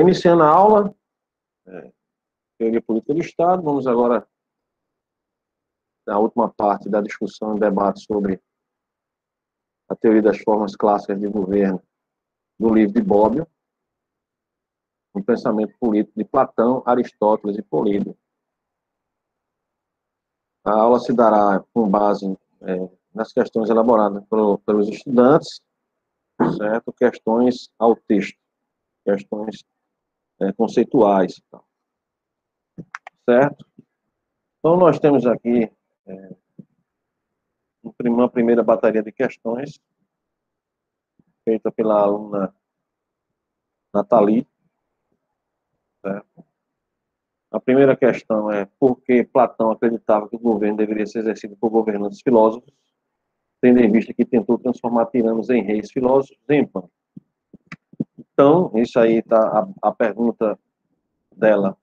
Iniciando a aula, teoria política do Estado, vamos agora à última parte da discussão e debate sobre a teoria das formas clássicas de governo do livro de Bobbio, o pensamento político de Platão, Aristóteles e Políbio. A aula se dará com base nas questões elaboradas pelos estudantes, certo? Questões ao texto, questões conceituais, certo? Então, nós temos aqui uma primeira bateria de questões, feita pela aluna Nathalie, certo? A primeira questão é por que Platão acreditava que o governo deveria ser exercido por governantes filósofos, tendo em vista que tentou transformar tiranos em reis, filósofos em pão. Então, isso aí está a pergunta dela.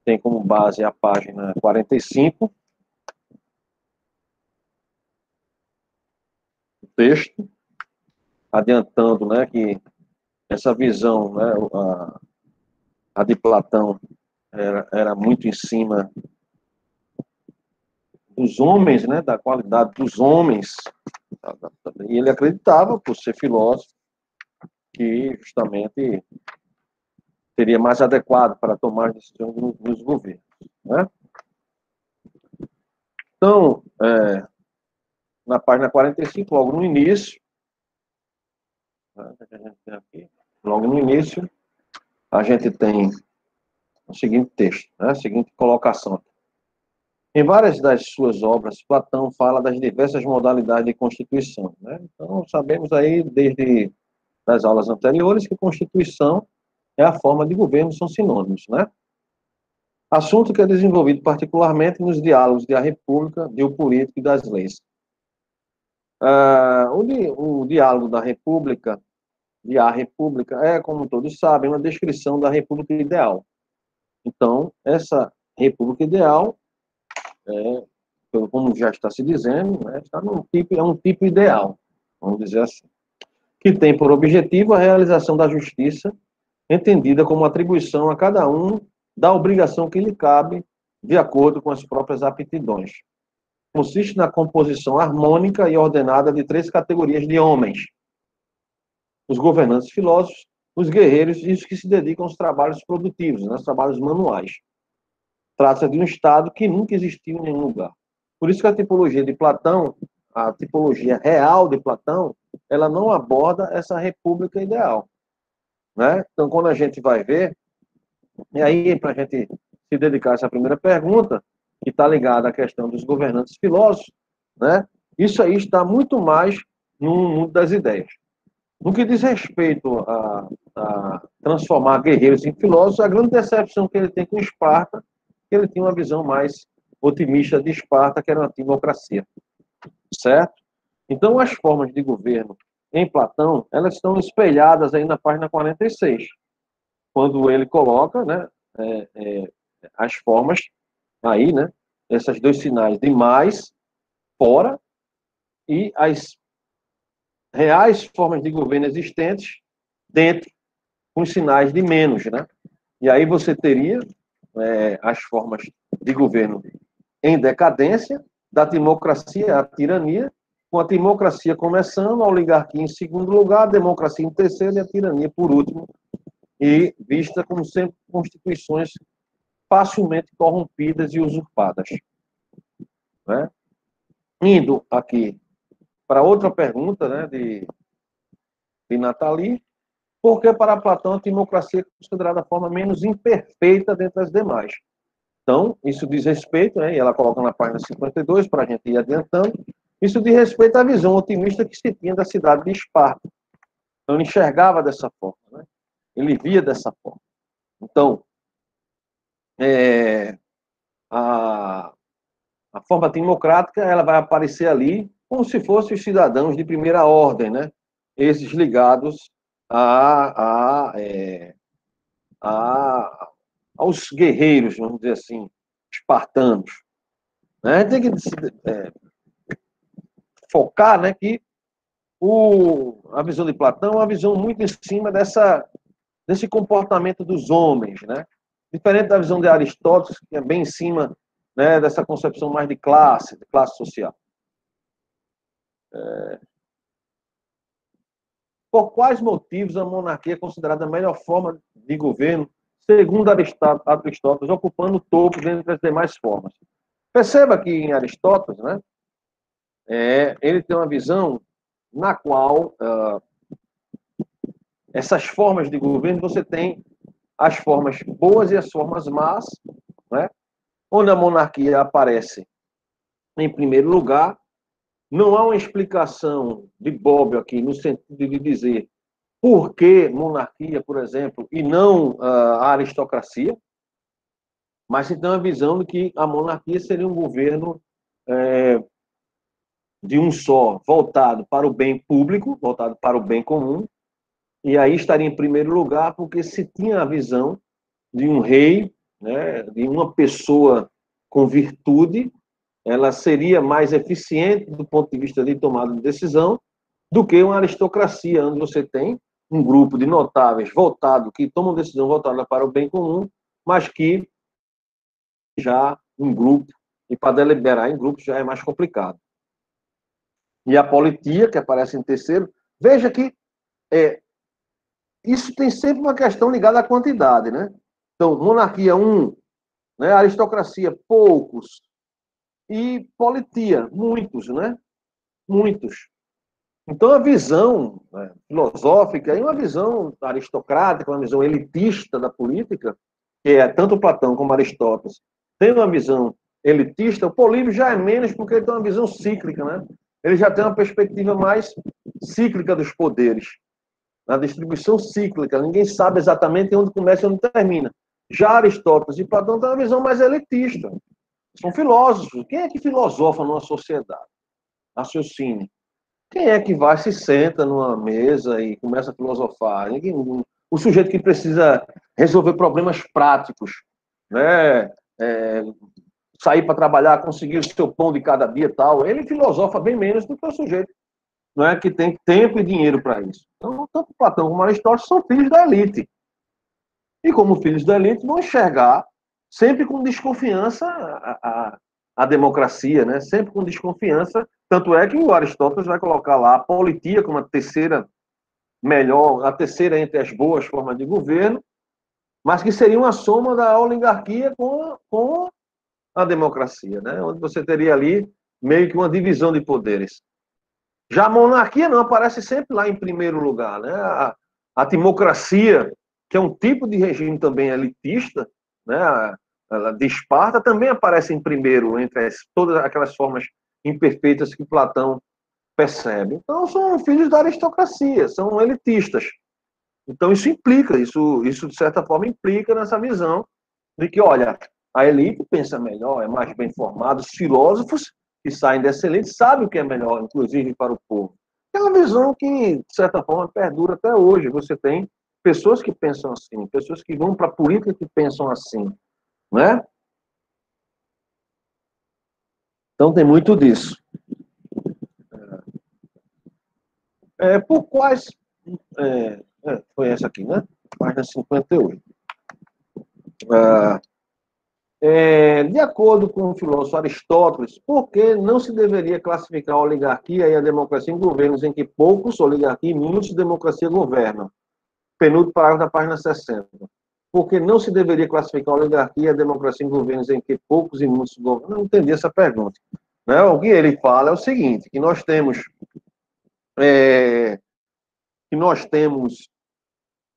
Tem como base a página 45, o texto, adiantando, né, que essa visão, né, a de Platão, era muito em cima dos homens, né, da qualidade dos homens, e ele acreditava, por ser filósofo, que justamente seria mais adequado para tomar decisões nos governos, né? Então, na página 45, logo no início, a gente tem o seguinte texto, né, a seguinte colocação. Em várias das suas obras, Platão fala das diversas modalidades de constituição, né? Então, sabemos aí, desde as aulas anteriores, que constituição é a forma de governo, são sinônimos, né? Assunto que é desenvolvido particularmente nos diálogos de A República, de O Político e das Leis. O diálogo da República, de A República, é, como todos sabem, uma descrição da República ideal. Então, essa República ideal, como já está se dizendo, né, é um tipo ideal, vamos dizer assim, que tem por objetivo a realização da justiça, entendida como atribuição a cada um da obrigação que lhe cabe de acordo com as próprias aptidões. Consiste na composição harmônica e ordenada de 3 categorias de homens: os governantes filósofos, os guerreiros e os que se dedicam aos trabalhos produtivos, né, aos trabalhos manuais. Trata-se de um estado que nunca existiu em nenhum lugar. Por isso que a tipologia de Platão, a tipologia real de Platão, ela não aborda essa república ideal, né? Então, quando a gente vai ver, e aí, para a gente se dedicar a essa primeira pergunta, que está ligada à questão dos governantes filósofos, né? Isso aí está muito mais no mundo das ideias. No que diz respeito a transformar guerreiros em filósofos, a grande decepção que ele tem com Esparta, que ele tinha uma visão mais otimista de Esparta, que era uma timocracia, certo? Então, as formas de governo em Platão, elas estão espelhadas aí na página 46, quando ele coloca, né, as formas aí, né, esses 2 sinais de mais, fora, e as reais formas de governo existentes dentro, com os sinais de menos, né? E aí você teria as formas de governo em decadência, da timocracia à tirania, com a timocracia começando, a oligarquia em segundo lugar, a democracia em terceiro e a tirania por último, e vista como sempre constituições facilmente corrompidas e usurpadas, né? Indo aqui para outra pergunta, né, de Nathalie, porque para Platão a timocracia é considerada a forma menos imperfeita dentre as demais. Então, isso diz respeito, né, e ela coloca na página 52, para a gente ir adiantando, isso diz respeito à visão otimista que se tinha da cidade de Esparta. Então, ele enxergava dessa forma, né? Ele via dessa forma. Então, a forma timocrática, ela vai aparecer ali como se fossem os cidadãos de primeira ordem, né? Esses ligados aos guerreiros, vamos dizer assim, espartanos, né? A gente tem que focar, né, que A visão de Platão é uma visão muito em cima desse comportamento dos homens, né? Diferente da visão de Aristóteles, que é bem em cima, né, dessa concepção mais de classe social. Por quais motivos a monarquia é considerada a melhor forma de governo, segundo Aristóteles, ocupando o topo dentre as demais formas? Perceba que em Aristóteles, né, ele tem uma visão na qual essas formas de governo, você tem as formas boas e as formas más, né, onde a monarquia aparece em primeiro lugar. Não há uma explicação de Bobbio aqui, no sentido de dizer por que monarquia, por exemplo, e não a aristocracia, mas se tem uma visão de que a monarquia seria um governo de um só, voltado para o bem público, voltado para o bem comum, e aí estaria em primeiro lugar porque se tinha a visão de um rei, né, de uma pessoa com virtude, ela seria mais eficiente do ponto de vista de tomada de decisão do que uma aristocracia, onde você tem um grupo de notáveis voltado, que tomam decisão voltada para o bem comum, mas que já em grupo, e para deliberar em grupo já é mais complicado. E a politia, que aparece em terceiro, veja que isso tem sempre uma questão ligada à quantidade, né? Então, monarquia, né? Aristocracia, poucos, e politia, muitos, né? Muitos. Então, a visão, né, filosófica e uma visão aristocrática, uma visão elitista da política, que é tanto Platão como Aristóteles, tem uma visão elitista. O Políbio já é menos porque ele tem uma visão cíclica, né? Ele já tem uma perspectiva mais cíclica dos poderes, na distribuição cíclica. Ninguém sabe exatamente onde começa e onde termina. Já Aristóteles e Platão têm uma visão mais elitista. São filósofos. Quem é que filosofa numa sociedade? Raciocínio. Quem é que vai, se senta numa mesa e começa a filosofar? O sujeito que precisa resolver problemas práticos, né? Sair para trabalhar, conseguir o seu pão de cada dia e tal, ele filosofa bem menos do que o sujeito, não é, que tem tempo e dinheiro para isso. Então, tanto Platão como Aristóteles são filhos da elite. E como filhos da elite, vão enxergar sempre com desconfiança a democracia, né? Sempre com desconfiança. Tanto é que o Aristóteles vai colocar lá a politia como a terceira melhor, a terceira entre as boas formas de governo, mas que seria uma soma da oligarquia com a democracia, né? Onde você teria ali meio que uma divisão de poderes. Já a monarquia não aparece sempre lá em primeiro lugar, né? A timocracia, que é um tipo de regime também elitista, né? A de Esparta também aparece em primeiro entre todas aquelas formas imperfeitas que Platão percebe. Então são filhos da aristocracia, são elitistas. Então isso implica, isso de certa forma implica nessa visão de que, olha, a elite pensa melhor, é mais bem formada, os filósofos que saem dessa elite sabem o que é melhor, inclusive para o povo. É uma visão que, de certa forma, perdura até hoje. Você tem pessoas que pensam assim, pessoas que vão para a política que pensam assim, né? Então tem muito disso. Por quais... foi essa aqui, né? Página 58. De acordo com o filósofo Aristóteles, por que não se deveria classificar a oligarquia e a democracia em governos em que poucos, oligarquia, e muitos, democracia governam? Penúltimo parágrafo da página 60. Por que não se deveria classificar a oligarquia e a democracia em governos em que poucos e muitos governam? Não entendi essa pergunta. Né? O que ele fala é o seguinte, que nós temos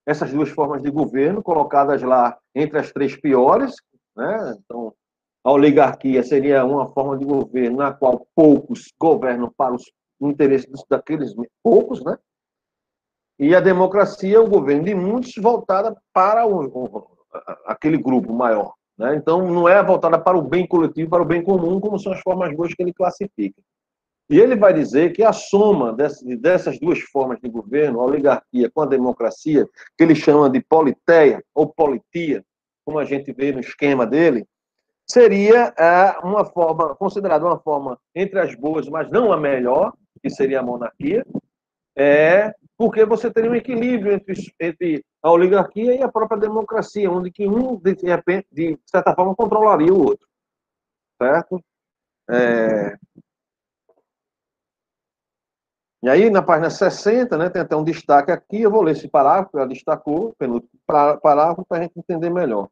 essas duas formas de governo colocadas lá entre as três piores, né? Então, a oligarquia seria uma forma de governo na qual poucos governam para os interesses daqueles poucos, né? E a democracia é o governo de muitos voltada para aquele grupo maior, né? Então, não é voltada para o bem coletivo, para o bem comum, como são as formas boas que ele classifica. E ele vai dizer que a soma dessas duas formas de governo, a oligarquia com a democracia, que ele chama de politeia ou politia, como a gente vê no esquema dele, seria uma forma, considerada uma forma entre as boas, mas não a melhor, que seria a monarquia, Porque você teria um equilíbrio entre a oligarquia e a própria democracia, onde que um, de repente, de certa forma, controlaria o outro, certo? E aí, na página 60, né, tem até um destaque aqui, eu vou ler esse parágrafo, ela destacou, penúltimo parágrafo, para a gente entender melhor.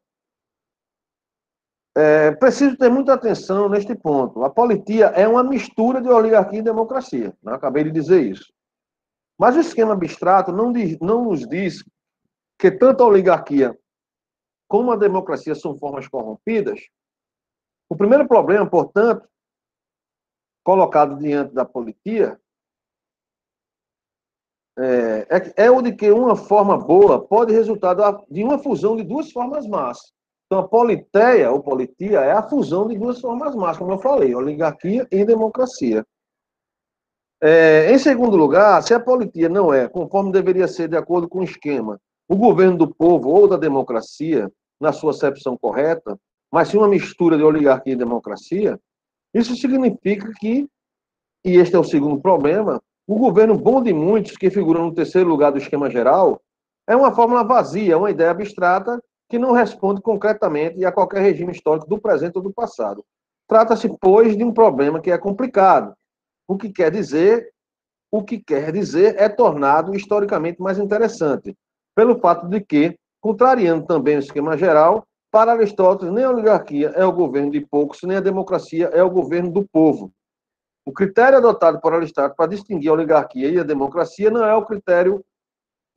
Preciso ter muita atenção neste ponto. A politia é uma mistura de oligarquia e democracia. Né? Acabei de dizer isso. Mas o esquema abstrato não nos diz que tanto a oligarquia como a democracia são formas corrompidas. O primeiro problema, portanto, colocado diante da politia, é o de que uma forma boa pode resultar de uma fusão de duas formas más. Então, a politeia, ou politia, é a fusão de duas formas más, como eu falei, oligarquia e democracia. Em segundo lugar, se a politia não é, conforme deveria ser de acordo com o esquema, o governo do povo ou da democracia, na sua acepção correta, mas sim uma mistura de oligarquia e democracia, isso significa que, e este é o segundo problema, o governo bom de muitos, que figuram no terceiro lugar do esquema geral, é uma fórmula vazia, uma ideia abstrata que não responde concretamente a qualquer regime histórico do presente ou do passado. Trata-se, pois, de um problema que é complicado, o que quer dizer é tornado historicamente mais interessante, pelo fato de que, contrariando também o esquema geral, para Aristóteles, nem a oligarquia é o governo de poucos, nem a democracia é o governo do povo. O critério adotado por Aristóteles para distinguir a oligarquia e a democracia não é o critério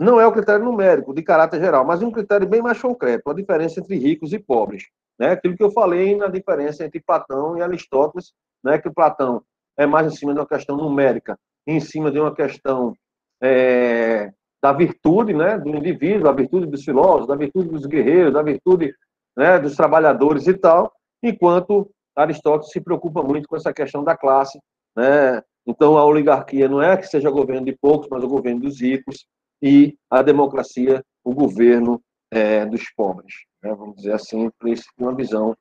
numérico, de caráter geral, mas um critério bem mais concreto, a diferença entre ricos e pobres. Né? Aquilo que eu falei na diferença entre Platão e Aristóteles, né? Que Platão é mais em cima de uma questão numérica, em cima de uma questão da virtude, né? Do indivíduo, da virtude dos filósofos, da virtude dos guerreiros, da virtude, né? Dos trabalhadores e tal, enquanto Aristóteles se preocupa muito com essa questão da classe. Né? Então, a oligarquia não é que seja o governo de poucos, mas o governo dos ricos, e a democracia, o governo dos pobres. Né? Vamos dizer assim, por isso uma visão,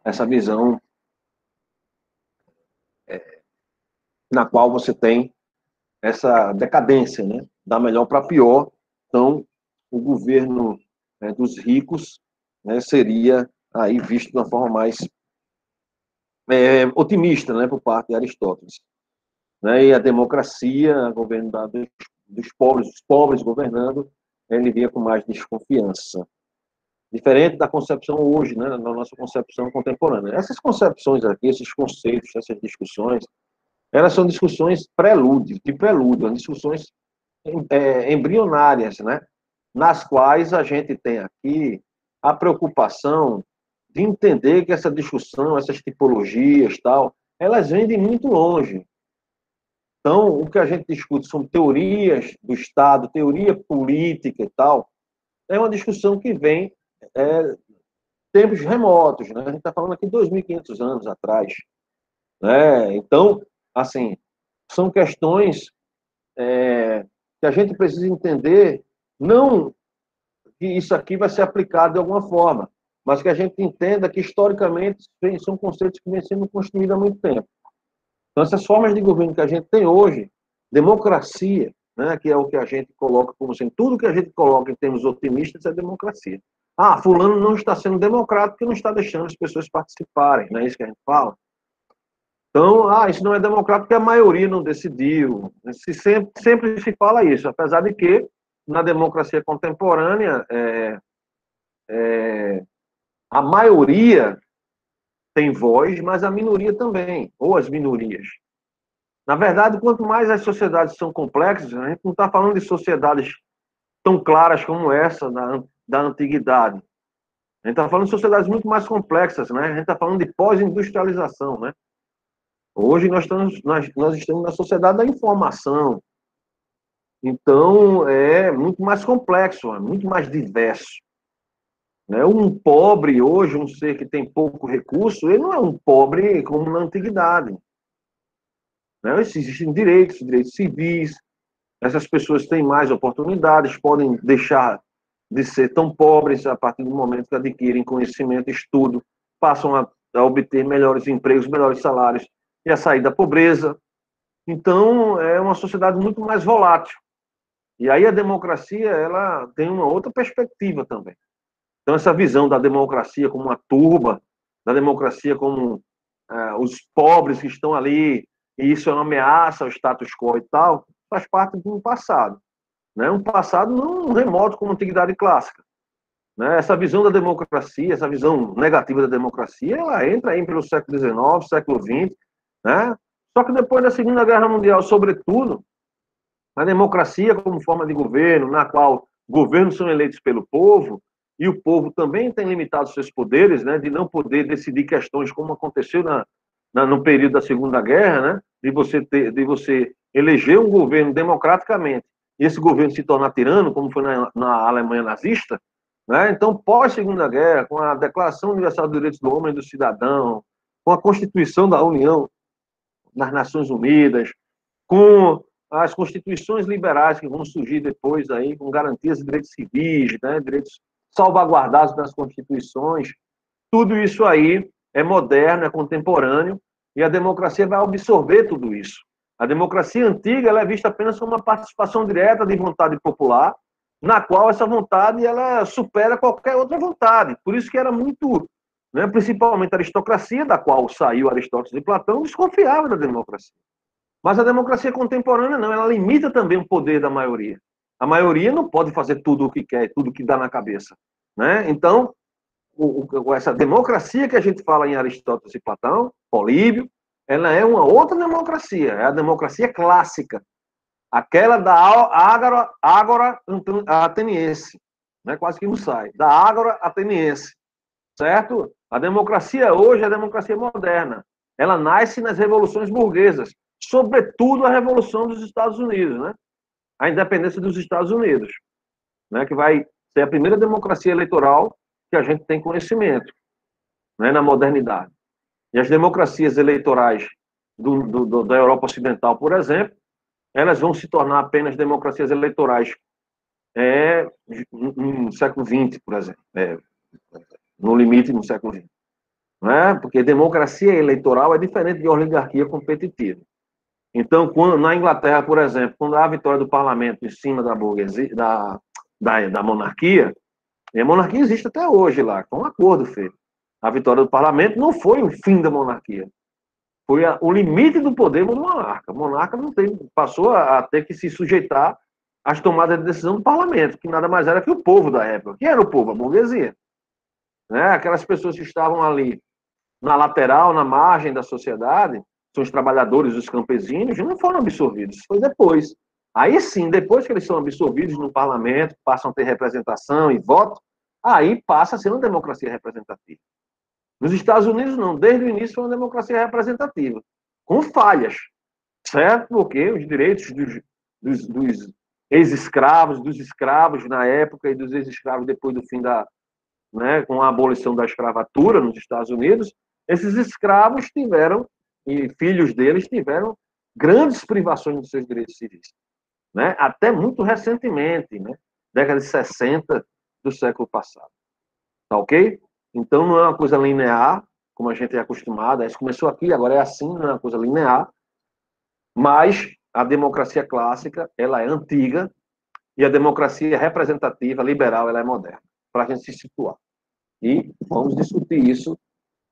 essa visão na qual você tem essa decadência, né? Da melhor para pior. Então, o governo dos ricos, né, seria aí visto de uma forma mais otimista, né, por parte de Aristóteles. Né? E a democracia, o governo dos pobres, os pobres governando, ele via com mais desconfiança. Diferente da concepção hoje, né, na nossa concepção contemporânea. Essas concepções aqui, esses conceitos, essas discussões, elas são discussões de prelúdio, discussões embrionárias, né, nas quais a gente tem aqui a preocupação de entender que essa discussão, essas tipologias, tal, elas vêm de muito longe. Então, o que a gente discute são teorias do Estado, teoria política e tal, é uma discussão que vem tempos remotos, né? A gente está falando aqui de 2.500 anos atrás. Né? Então, assim, são questões que a gente precisa entender, não que isso aqui vai ser aplicado de alguma forma, mas que a gente entenda que, historicamente, são conceitos que vêm sendo construídos há muito tempo. Então, essas formas de governo que a gente tem hoje, democracia, né, que é o que a gente coloca como sendo, tudo que a gente coloca em termos otimistas é democracia. Ah, fulano não está sendo democrático porque não está deixando as pessoas participarem, não é isso que a gente fala? Então, isso não é democrático porque a maioria não decidiu. Sempre se fala isso, apesar de que, na democracia contemporânea, a maioria tem voz, mas a minoria também, ou as minorias. Na verdade, quanto mais as sociedades são complexas, a gente não está falando de sociedades tão claras como essa da antiguidade. A gente está falando de sociedades muito mais complexas, né? A gente está falando de pós-industrialização, né? Hoje nós estamos na sociedade da informação. Então, é muito mais complexo, é muito mais diverso. Né? Um pobre hoje, um ser que tem pouco recurso, ele não é um pobre como na antiguidade. Né? Existem direitos civis, essas pessoas têm mais oportunidades, podem deixar de ser tão pobres a partir do momento que adquirem conhecimento, estudo, passam a obter melhores empregos, melhores salários e a sair da pobreza. Então, é uma sociedade muito mais volátil. E aí a democracia, ela tem uma outra perspectiva também. Então, essa visão da democracia como uma turba, da democracia como os pobres que estão ali, e isso é uma ameaça ao status quo e tal, faz parte de um passado. Né? Um passado não remoto como a antiguidade clássica. Né? Essa visão da democracia, essa visão negativa da democracia, ela entra aí pelo século XIX, século XX, né? Só que depois da Segunda Guerra Mundial, sobretudo, a democracia como forma de governo, na qual governos são eleitos pelo povo, e o povo também tem limitado seus poderes, né, de não poder decidir questões como aconteceu no período da Segunda Guerra, né, de você eleger um governo democraticamente e esse governo se tornar tirano, como foi na Alemanha nazista, né? Então, pós-Segunda Guerra, com a Declaração Universal dos Direitos do Homem e do Cidadão, com a Constituição da União das Nações Unidas, com as constituições liberais que vão surgir depois aí, com garantias de direitos civis, né, direitos salvaguardados nas constituições, tudo isso aí é moderno, é contemporâneo, e a democracia vai absorver tudo isso. A democracia antiga ela é vista apenas como uma participação direta de vontade popular, na qual essa vontade ela supera qualquer outra vontade. Por isso que era muito, né, principalmente a aristocracia, da qual saiu Aristóteles e Platão, desconfiava da democracia. Mas a democracia contemporânea não, ela limita também o poder da maioria. A maioria não pode fazer tudo o que quer, tudo o que dá na cabeça. Né? Então, essa democracia que a gente fala em Aristóteles e Platão, Políbio, ela é uma outra democracia, é a democracia clássica, aquela da ágora ateniense, né? Quase que não sai, da ágora ateniense, certo? A democracia hoje é a democracia moderna, ela nasce nas revoluções burguesas, sobretudo a Revolução dos Estados Unidos, né? A independência dos Estados Unidos, né? Que vai ser a primeira democracia eleitoral que a gente tem conhecimento, né? Na modernidade. E as democracias eleitorais da Europa Ocidental, por exemplo, elas vão se tornar apenas democracias eleitorais no século XX, por exemplo, no limite no século XX. Né? Porque democracia eleitoral é diferente de oligarquia competitiva. Então, na Inglaterra, por exemplo, quando há a vitória do parlamento em cima da burguesia, da monarquia, e a monarquia existe até hoje lá, com um acordo feito. A vitória do parlamento não foi o fim da monarquia, foi o limite do poder do monarca. O monarca passou a ter que se sujeitar às tomadas de decisão do parlamento, que nada mais era que o povo da época. Quem era o povo? A burguesia. Né? Aquelas pessoas que estavam ali na lateral, na margem da sociedade, são os trabalhadores, os campesinos, não foram absorvidos. Foi depois. Aí sim, depois que eles são absorvidos no parlamento, passam a ter representação e voto, aí passa a ser uma democracia representativa. Nos Estados Unidos, não. Desde o início foi uma democracia representativa, com falhas, certo? Porque os direitos dos ex-escravos, dos escravos na época e dos ex-escravos depois do fim né, com a abolição da escravatura nos Estados Unidos, esses escravos tiveram, e filhos deles tiveram, grandes privações dos seus direitos civis. Né? Até muito recentemente, né? Década de 60 do século passado. Tá ok? Então não é uma coisa linear, como a gente é acostumado, isso começou aqui, agora é assim, não é uma coisa linear, mas a democracia clássica, ela é antiga, e a democracia representativa, liberal, ela é moderna, para a gente se situar. E vamos discutir isso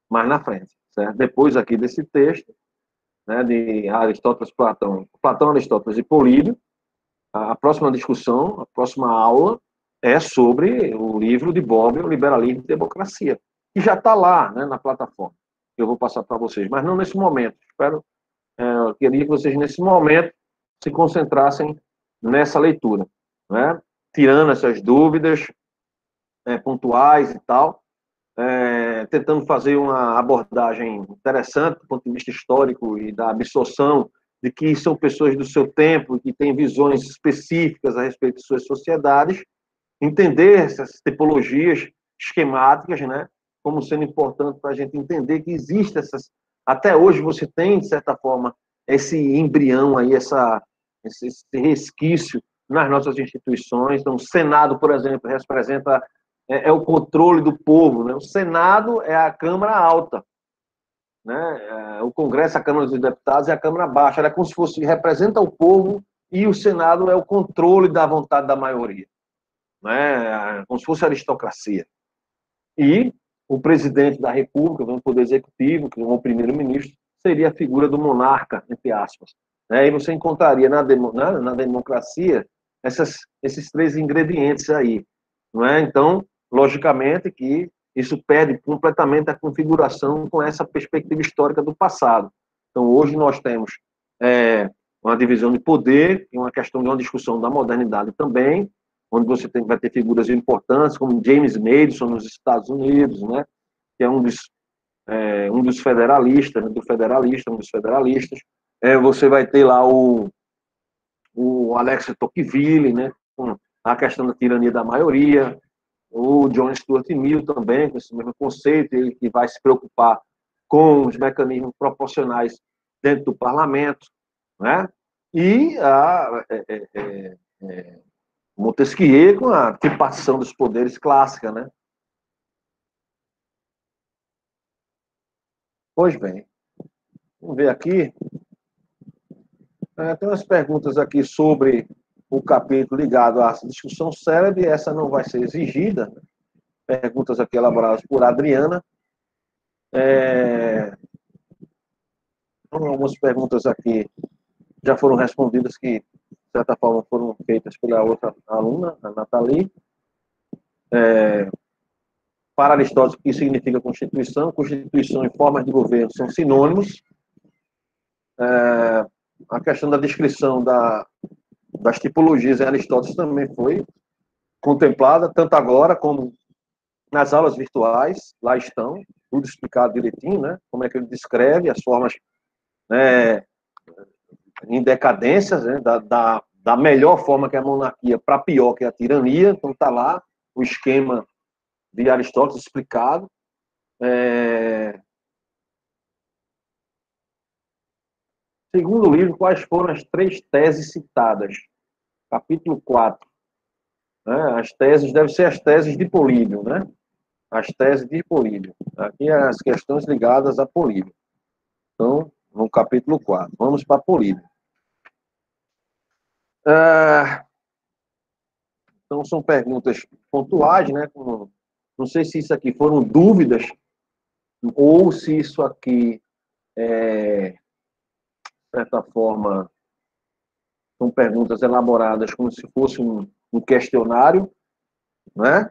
mais na frente, certo? Depois aqui desse texto, né, de Aristóteles, Platão, Aristóteles e Políbio, a próxima discussão, a próxima aula é sobre o livro de Bobbio, O Liberalismo e Democracia, que já está lá, né, na plataforma. Eu vou passar para vocês, mas não nesse momento. Eu queria que vocês, nesse momento, se concentrassem nessa leitura, né? Tirando essas dúvidas pontuais e tal, tentando fazer uma abordagem interessante do ponto de vista histórico e da absorção de que são pessoas do seu tempo, que têm visões específicas a respeito de suas sociedades, entender essas tipologias esquemáticas, né, como sendo importante para a gente entender que existe essas... Até hoje você tem, de certa forma, esse embrião aí, esse resquício nas nossas instituições. Então, o Senado, por exemplo, representa o controle do povo, né? O Senado é a Câmara Alta, né? O Congresso, a Câmara dos Deputados e a Câmara Baixa. Ela é como se fosse, representa o povo e o Senado é o controle da vontade da maioria, né? Como se fosse aristocracia. E o presidente da República, o poder executivo, que é o primeiro-ministro, seria a figura do monarca, entre aspas. E você encontraria na democracia esses três ingredientes aí. Não é? Então, logicamente que isso perde completamente a configuração com essa perspectiva histórica do passado. Então, hoje nós temos uma divisão de poder, uma questão de uma discussão da modernidade também, onde você vai ter figuras importantes, como James Madison nos Estados Unidos, né, que é um dos federalistas, né, um dos federalistas. Você vai ter lá o Alex Tocqueville, né, com a questão da tirania da maioria, o John Stuart Mill também, com esse mesmo conceito, ele que vai se preocupar com os mecanismos proporcionais dentro do parlamento, né? E Montesquieu com a tripartição dos poderes clássica, né? Pois bem, vamos ver aqui. Tem umas perguntas aqui sobre o capítulo ligado à discussão célebre, essa não vai ser exigida. Perguntas aqui elaboradas por Adriana. Algumas perguntas aqui já foram respondidas que, de certa forma, foram feitas pela outra aluna, a Nathalie. Para Aristóteles, o que significa Constituição? Constituição e formas de governo são sinônimos. A questão da descrição das tipologias em Aristóteles também foi contemplada, tanto agora como nas aulas virtuais, lá estão, tudo explicado direitinho, né? Como é que ele descreve as formas, né, em decadências, né, da melhor forma que é a monarquia para pior que é a tirania. Então está lá o esquema de Aristóteles explicado. Segundo o livro, quais foram as três teses citadas? Capítulo 4. Né? As teses devem ser as teses de Políbio, né? As teses de Políbio. Aqui as questões ligadas a Políbio. Então, no capítulo 4. Vamos para Políbio. Então, são perguntas pontuais, né? Não sei se isso aqui foram dúvidas ou se isso aqui, de certa forma, são perguntas elaboradas como se fosse um questionário, né?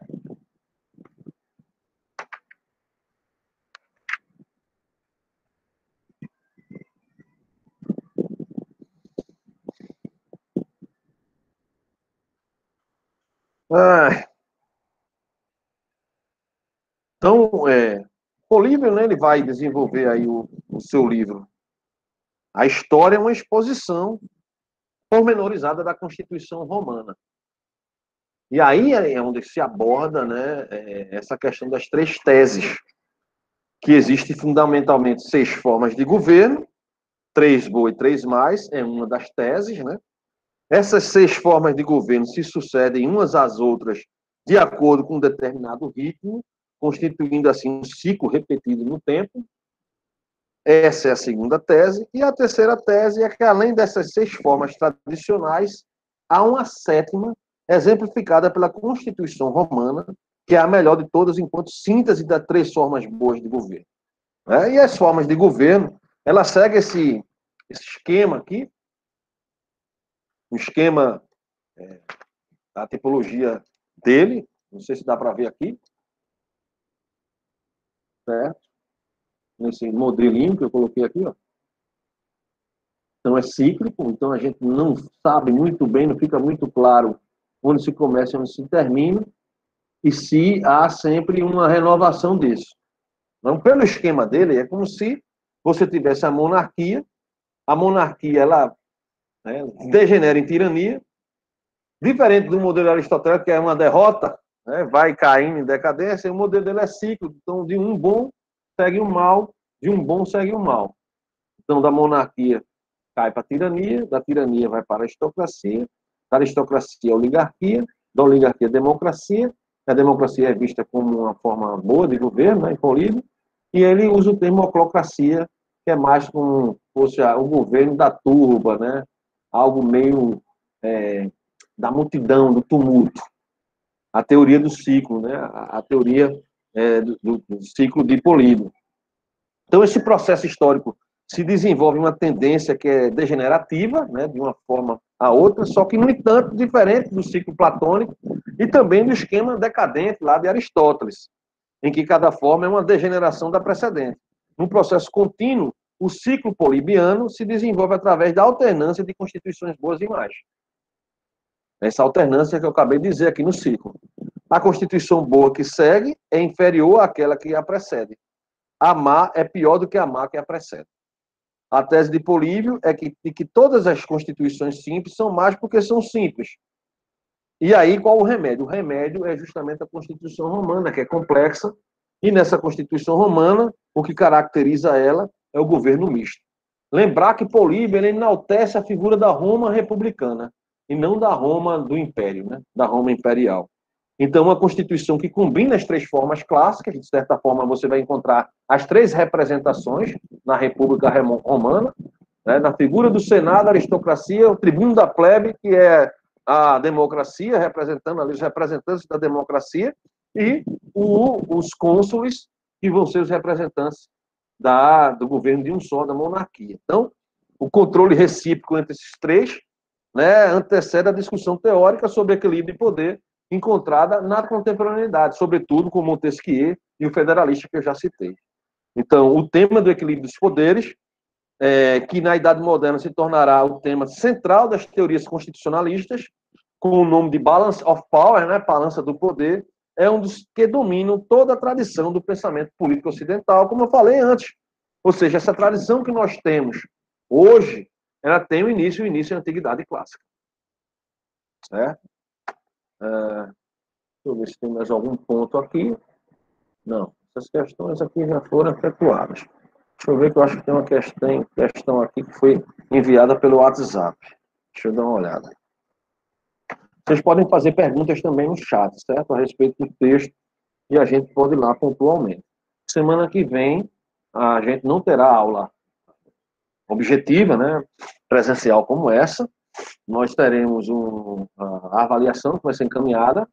Então, Políbio, né, ele vai desenvolver aí o seu livro. A história é uma exposição pormenorizada da Constituição Romana. E aí é onde se aborda, né, essa questão das três teses, que existem fundamentalmente 6 formas de governo, 3 boa e 3 mais, é uma das teses, né? Essas 6 formas de governo se sucedem umas às outras de acordo com um determinado ritmo, constituindo assim um ciclo repetido no tempo. Essa é a segunda tese. E a terceira tese é que, além dessas 6 formas tradicionais, há uma sétima, exemplificada pela Constituição Romana, que é a melhor de todas, enquanto síntese das 3 formas boas de governo. E as formas de governo, ela segue esse esquema aqui, o esquema da tipologia dele, não sei se dá para ver aqui, certo? Nesse modelinho que eu coloquei aqui, ó. Então é cíclico, então a gente não sabe muito bem, não fica muito claro onde se começa e onde se termina, e se há sempre uma renovação disso. Então, pelo esquema dele, é como se você tivesse a monarquia ela, né, degenera em tirania, diferente do modelo aristotélico, que é uma derrota, né, vai caindo em decadência, e o modelo dele é cíclico, então de um bom segue um mal, de um bom segue um mal. Então, da monarquia cai para a tirania, da tirania vai para a aristocracia, da aristocracia a oligarquia, da oligarquia a democracia é vista como uma forma boa de governo, né, Políbio, e ele usa o termo oclocracia, que é mais como se fosse o governo da turba, né? Algo meio da multidão, do tumulto. A teoria do ciclo, né? A teoria do ciclo de Políbio. Então, esse processo histórico se desenvolve uma tendência que é degenerativa, né, de uma forma a outra, só que, no entanto, diferente do ciclo platônico e também do esquema decadente lá de Aristóteles, em que cada forma é uma degeneração da precedente. Num processo contínuo, o ciclo polibiano se desenvolve através da alternância de constituições boas e más. Essa alternância que eu acabei de dizer aqui no ciclo. A constituição boa que segue é inferior àquela que a precede. A má é pior do que a má que a precede. A tese de Políbio é que todas as constituições simples são más porque são simples. E aí, qual o remédio? O remédio é justamente a Constituição Romana, que é complexa, e nessa Constituição Romana, o que caracteriza ela é o governo misto. Lembrar que Políbio ele enaltece a figura da Roma republicana, e não da Roma do Império, né? Da Roma imperial. Então, uma Constituição que combina as três formas clássicas, de certa forma você vai encontrar as três representações na República Romana, né? Na figura do Senado, a aristocracia, o tribuno da plebe, que é a democracia, representando ali os representantes da democracia, e os cônsules, que vão ser os representantes do governo de um só, da monarquia. Então, o controle recíproco entre esses três, né, antecede a discussão teórica sobre equilíbrio de poder encontrada na contemporaneidade, sobretudo com Montesquieu e o federalista que eu já citei. Então, o tema do equilíbrio dos poderes, que na Idade Moderna se tornará o tema central das teorias constitucionalistas, com o nome de Balance of Power, né, balança do poder, é um dos que dominam toda a tradição do pensamento político ocidental, como eu falei antes. Ou seja, essa tradição que nós temos hoje, ela tem o início da Antiguidade Clássica. Certo? Deixa eu ver se tem mais algum ponto aqui. Não, essas questões aqui já foram efetuadas. Deixa eu ver que eu acho que tem uma questão aqui que foi enviada pelo WhatsApp. Deixa eu dar uma olhada. Vocês podem fazer perguntas também no chat, certo? A respeito do texto, e a gente pode ir lá pontualmente. Semana que vem, a gente não terá aula objetiva, né? Presencial como essa. Nós teremos a avaliação que vai ser encaminhada,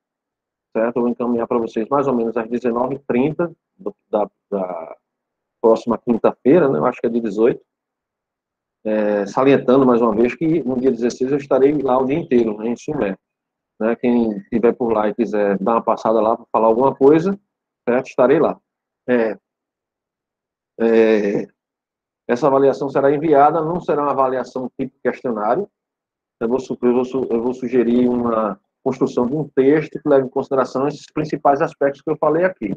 certo? Eu vou encaminhar para vocês mais ou menos às 19h30 da próxima quinta-feira, né? Eu acho que é de 18. Salientando mais uma vez que no dia 16 eu estarei lá o dia inteiro, né, em Sumé. Né? Quem estiver por lá e quiser dar uma passada lá para falar alguma coisa, certo? Estarei lá. Essa avaliação será enviada, não será uma avaliação tipo questionário. Eu vou sugerir uma construção de um texto que leve em consideração esses principais aspectos que eu falei aqui.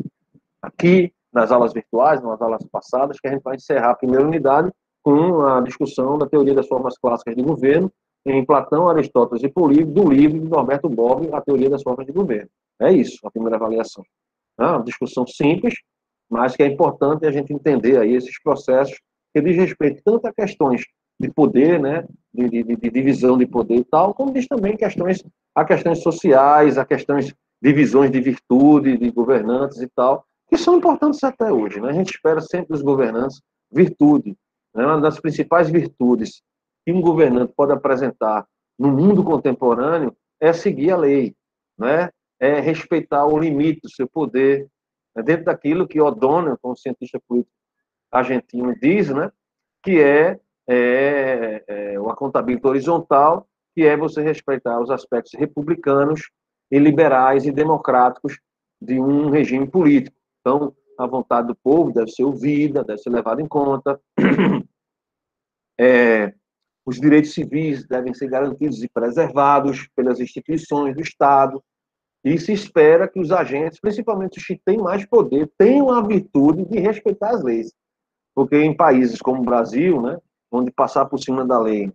Aqui, nas aulas virtuais, nas aulas passadas, que a gente vai encerrar a primeira unidade com a discussão da teoria das formas clássicas de governo, em Platão, Aristóteles e Políbio, do livro de Norberto Bobbio, A Teoria das Formas de Governo. É isso, a primeira avaliação. É uma discussão simples, mas que é importante a gente entender aí esses processos que diz respeito tanto a questões de poder, né, de divisão de poder e tal, como diz também a questões sociais, a questões de visões de virtude, de governantes e tal, que são importantes até hoje. Né? A gente espera sempre dos governantes virtude. Né? Uma das principais virtudes que um governante pode apresentar no mundo contemporâneo é seguir a lei, né? É respeitar o limite do seu poder, né? Dentro daquilo que O'Donnell, como cientista político argentino, diz, né? Que o acountability horizontal, que é você respeitar os aspectos republicanos e liberais e democráticos de um regime político. Então, a vontade do povo deve ser ouvida, deve ser levada em conta. Os direitos civis devem ser garantidos e preservados pelas instituições do Estado. E se espera que os agentes, principalmente os que têm mais poder, tenham a virtude de respeitar as leis. Porque em países como o Brasil, né, onde passar por cima da lei,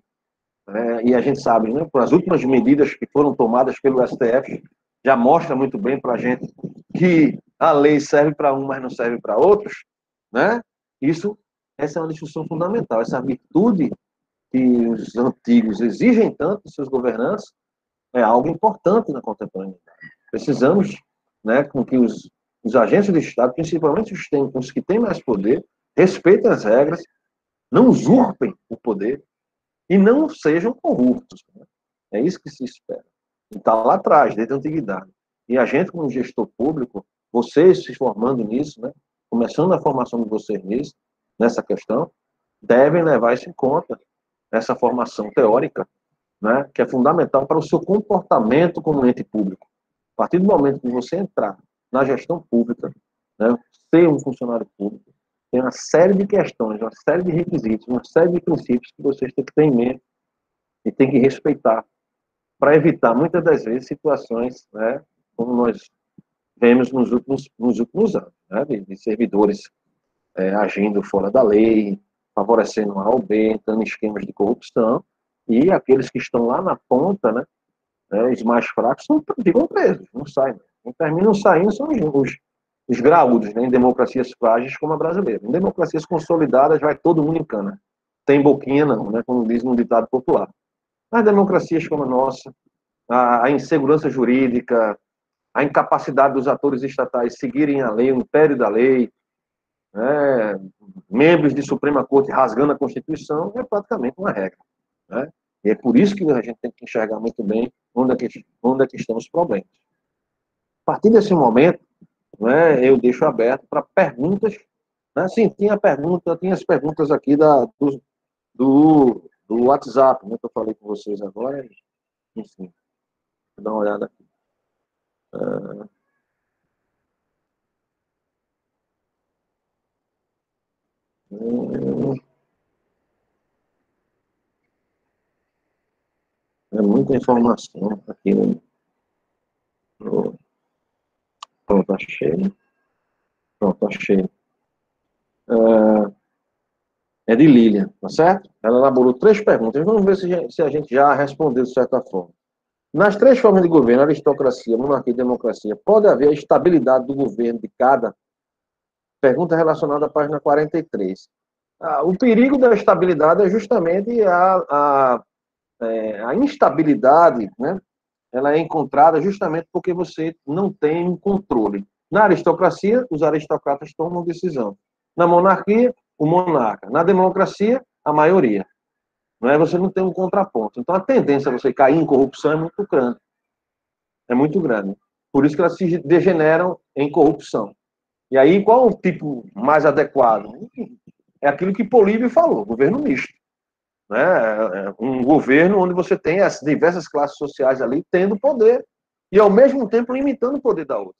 e a gente sabe, né, por as últimas medidas que foram tomadas pelo STF, já mostra muito bem para a gente que a lei serve para um, mas não serve para outros, né? Essa é uma discussão fundamental. Essa virtude que os antigos exigem tanto dos seus governantes é algo importante na contemporaneidade. Precisamos, né, com que os os agentes do Estado, principalmente os que têm mais poder, respeitem as regras, não usurpem o poder e não sejam corruptos. Né? É isso que se espera. E está lá atrás, desde a antiguidade. E a gente, como gestor público, vocês se formando nisso, né? Começando a formação de vocês nisso, nessa questão, devem levar isso em conta, essa formação teórica, né? Que é fundamental para o seu comportamento como ente público. A partir do momento que você entrar na gestão pública, né? Ser um funcionário público, tem uma série de questões, uma série de requisitos, uma série de princípios que vocês têm que ter em mente e têm que respeitar, para evitar, muitas das vezes, situações, né, como nós vemos nos últimos anos, né, de servidores agindo fora da lei, favorecendo A ou B, entrando em esquemas de corrupção, e aqueles que estão lá na ponta, né, os mais fracos, ficam presos, não saem. Quem terminam saindo são os graúdos, né, em democracias frágeis como a brasileira. Em democracias consolidadas vai todo mundo em cana. Tem boquinha não, né, como diz no ditado popular. Mas democracias como a nossa, a insegurança jurídica, a incapacidade dos atores estatais seguirem a lei, o império da lei, né, membros de Suprema Corte rasgando a Constituição, é praticamente uma regra. Né? E é por isso que a gente tem que enxergar muito bem onde é que estão os problemas. A partir desse momento, né, eu deixo aberto para perguntas. Né? Sim, tinha as perguntas aqui do WhatsApp, né, que eu falei com vocês agora. Enfim, vou dar uma olhada aqui. É muita informação aqui no. Pronto, achei. Pronto, achei. É de Lilian, tá certo? Ela elaborou 3 perguntas. Vamos ver se a gente já respondeu de certa forma. Nas 3 formas de governo, aristocracia, monarquia e democracia, pode haver a estabilidade do governo de cada? Pergunta relacionada à página 43. O perigo da estabilidade é justamente a instabilidade, né? Ela é encontrada justamente porque você não tem um controle. Na aristocracia, os aristocratas tomam decisão. Na monarquia, o monarca. Na democracia, a maioria. Não é? Você não tem um contraponto. Então, a tendência a você cair em corrupção é muito grande. É muito grande. Por isso que elas se degeneram em corrupção. E aí, qual o tipo mais adequado? É aquilo que Políbio falou, governo misto. Né? Um governo onde você tem as diversas classes sociais ali tendo poder e, ao mesmo tempo, limitando o poder da outra.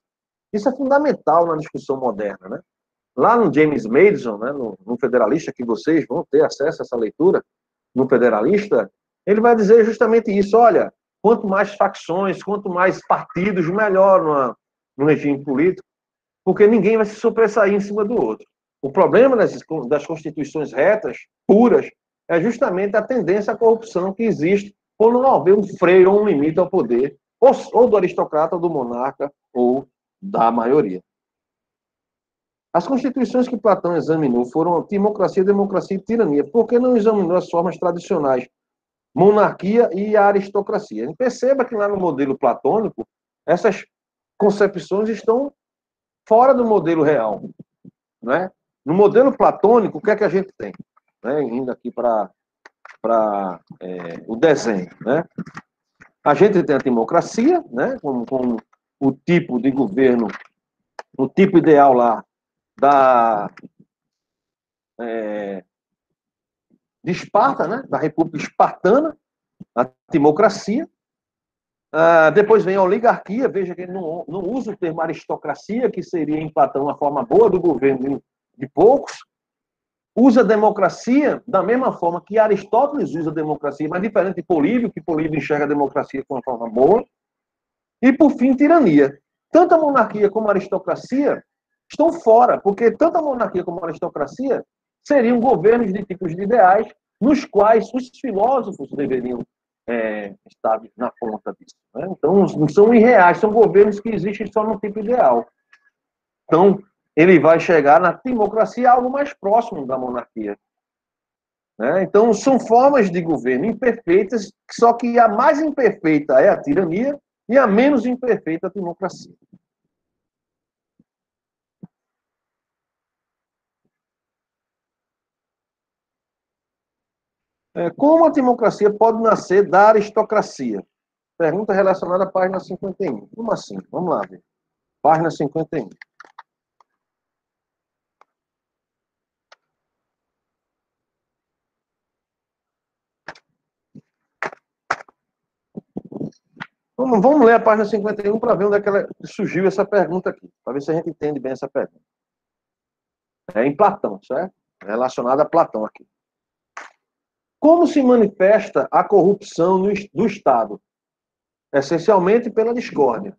Isso é fundamental na discussão moderna. Né? Lá no James Madison, né, no Federalista, que vocês vão ter acesso a essa leitura, no Federalista, ele vai dizer justamente isso. Olha, quanto mais facções, quanto mais partidos, melhor no regime político, porque ninguém vai se sobressair em cima do outro. O problema das constituições retas, puras, é justamente a tendência à corrupção que existe por não haver um freio ou um limite ao poder, ou do aristocrata, ou do monarca, ou da maioria. As constituições que Platão examinou foram democracia, democracia e tirania. Por que não examinou as formas tradicionais, monarquia e a aristocracia? Perceba que lá no modelo platônico, essas concepções estão fora do modelo real. Né? No modelo platônico, o que é que a gente tem? Né? Indo aqui para o desenho. Né? A gente tem a democracia, né? com o tipo de governo, o tipo ideal lá de Esparta, né? Da República Espartana, a democracia. Depois vem a oligarquia, veja que ele não usa o termo aristocracia, que seria em Platão uma forma boa do governo de poucos. Usa a democracia da mesma forma que Aristóteles usa a democracia, mas diferente de Políbio, que Políbio enxerga a democracia com uma forma boa. E, por fim, tirania. Tanto a monarquia como a aristocracia estão fora, porque tanto a monarquia como a aristocracia seriam governos de tipos de ideais nos quais os filósofos deveriam estar na ponta disso. Né? Então, não são irreais, são governos que existem só no tipo ideal. Então, ele vai chegar na democracia algo mais próximo da monarquia. Né? Então, são formas de governo imperfeitas, só que a mais imperfeita é a tirania e a menos imperfeita a democracia. Como a democracia pode nascer da aristocracia? Pergunta relacionada à página 51. Como assim? Vamos lá ver. Página 51. Vamos ler a página 51 para ver onde é que surgiu essa pergunta aqui, para ver se a gente entende bem essa pergunta. É em Platão, certo? Relacionada a Platão aqui. Como se manifesta a corrupção do Estado? Essencialmente pela discórdia.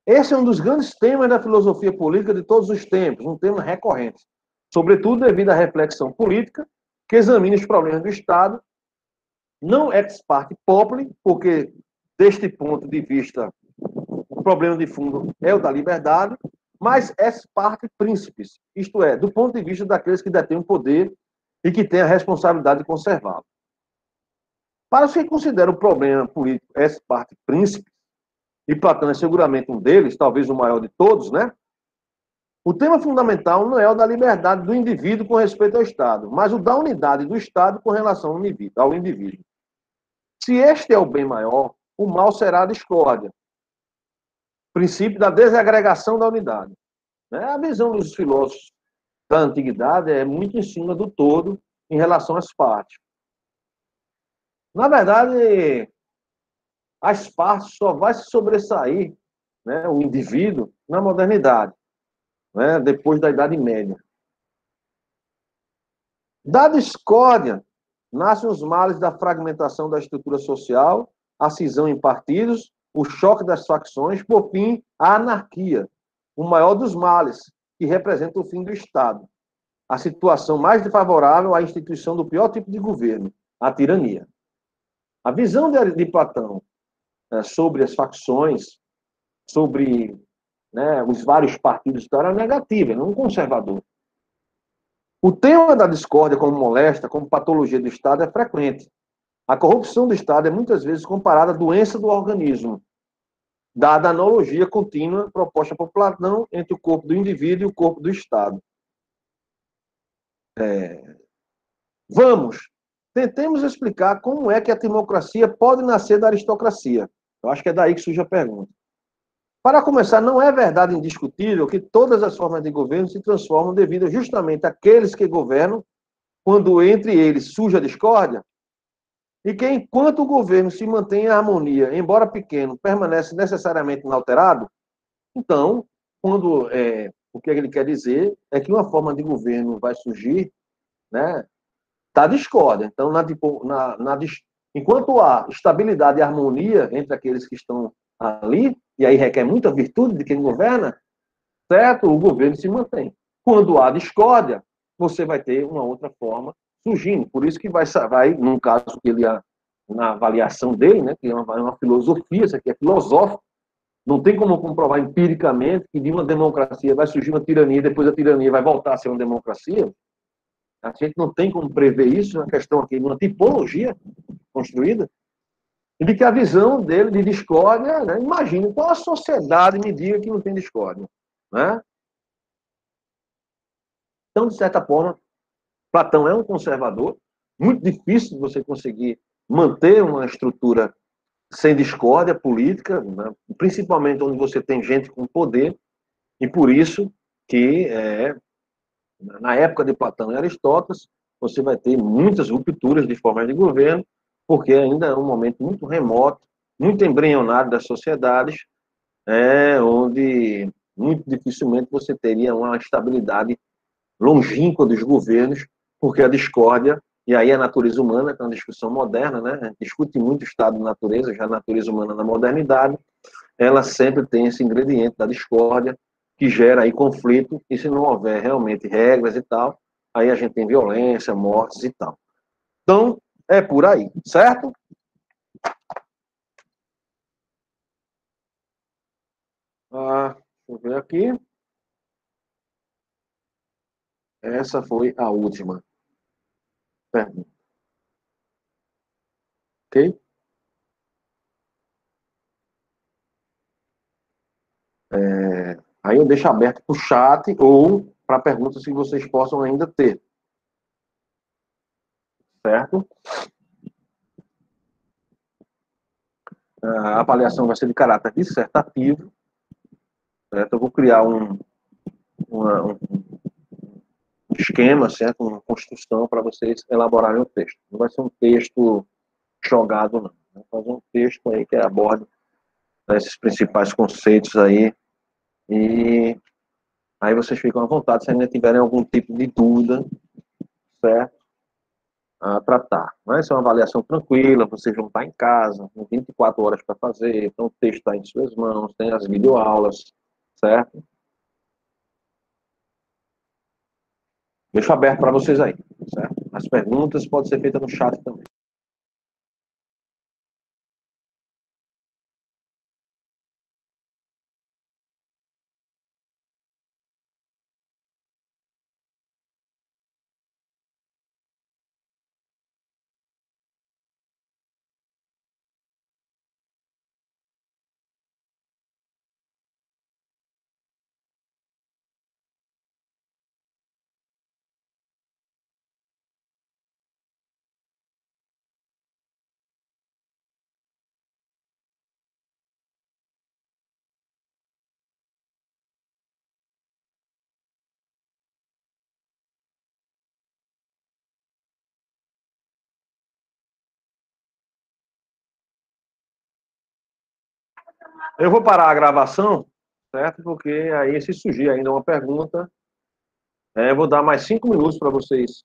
Esse é um dos grandes temas da filosofia política de todos os tempos, um tema recorrente, sobretudo devido à reflexão política que examina os problemas do Estado, não ex parte populi, porque deste ponto de vista o problema de fundo é o da liberdade, mas ex parte príncipes, isto é, do ponto de vista daqueles que detêm o poder e que têm a responsabilidade de conservá-lo. Para os que consideram o problema político ex parte príncipes, e Platão é seguramente um deles, talvez o maior de todos, né? O tema fundamental não é o da liberdade do indivíduo com respeito ao Estado, mas o da unidade do Estado com relação ao indivíduo. Se este é o bem maior, o mal será a discórdia. Princípio da desagregação da unidade. A visão dos filósofos da antiguidade é muito em cima do todo em relação às partes. Na verdade, as partes só vai se sobressair, né, o indivíduo na modernidade, né, depois da Idade Média. Da discórdia nascem os males da fragmentação da estrutura social, a cisão em partidos, o choque das facções, por fim, a anarquia, o maior dos males, que representa o fim do Estado, a situação mais desfavorável à instituição do pior tipo de governo, a tirania. A visão de Platão sobre as facções, sobre, né, os vários partidos, era negativa, não conservador. O tema da discórdia como molesta, como patologia do Estado, é frequente. A corrupção do Estado é muitas vezes comparada à doença do organismo, dada a analogia contínua proposta por Platão entre o corpo do indivíduo e o corpo do Estado. Tentemos explicar como é que a democracia pode nascer da aristocracia. Eu acho que é daí que surge a pergunta. Para começar, não é verdade indiscutível que todas as formas de governo se transformam devido justamente àqueles que governam, quando entre eles surge a discórdia, e que enquanto o governo se mantém em harmonia, embora pequeno, permanece necessariamente inalterado. Então, o que ele quer dizer é que uma forma de governo vai surgir, né, da discórdia. Então, enquanto há estabilidade e harmonia entre aqueles que estão ali, e aí requer muita virtude de quem governa, certo? O governo se mantém. Quando há discórdia, você vai ter uma outra forma surgindo. Por isso que vai num caso que ele, na avaliação dele, né, que é uma filosofia, isso aqui é filosófico, não tem como comprovar empiricamente que de uma democracia vai surgir uma tirania, depois a tirania vai voltar a ser uma democracia. A gente não tem como prever isso, é uma questão aqui de uma tipologia construída, e de que a visão dele de discórdia, né, imagine qual a sociedade me diga que não tem discórdia, né? Então, de certa forma, Platão é um conservador, muito difícil você conseguir manter uma estrutura sem discórdia política, né? Principalmente onde você tem gente com poder, e por isso que, na época de Platão e Aristóteles, você vai ter muitas rupturas de formas de governo, porque ainda é um momento muito remoto, muito embrionário das sociedades, onde muito dificilmente você teria uma estabilidade longínqua dos governos, porque a discórdia, e aí a natureza humana, que é uma discussão moderna, né? A gente discute muito o estado de natureza, já a natureza humana na modernidade, ela sempre tem esse ingrediente da discórdia, que gera aí conflito, e se não houver realmente regras e tal, aí a gente tem violência, mortes e tal. Então, é por aí, certo? Deixa eu ver aqui. Essa foi a última pergunta, ok? Aí eu deixo aberto para o chat ou para perguntas que vocês possam ainda ter, certo? A avaliação vai ser de caráter dissertativo, certo? Eu vou criar um esquema, certo? Uma construção para vocês elaborarem o texto. Não vai ser um texto jogado, não. Vou fazer um texto aí que aborde, né, esses principais conceitos aí, e aí vocês ficam à vontade se ainda tiverem algum tipo de dúvida, certo? A tratar. Mas é uma avaliação tranquila, vocês vão estar em casa, com 24 horas para fazer, então o texto está em suas mãos, tem as videoaulas, certo? Deixo aberto para vocês aí, certo? As perguntas podem ser feitas no chat também. Eu vou parar a gravação, certo? Porque aí, se surgir ainda uma pergunta, eu vou dar mais 5 minutos para vocês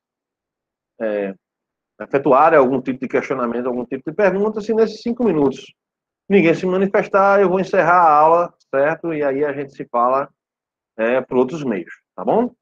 efetuarem algum tipo de questionamento, algum tipo de pergunta. Se nesses 5 minutos ninguém se manifestar, eu vou encerrar a aula, certo? E aí a gente se fala por outros meios, tá bom?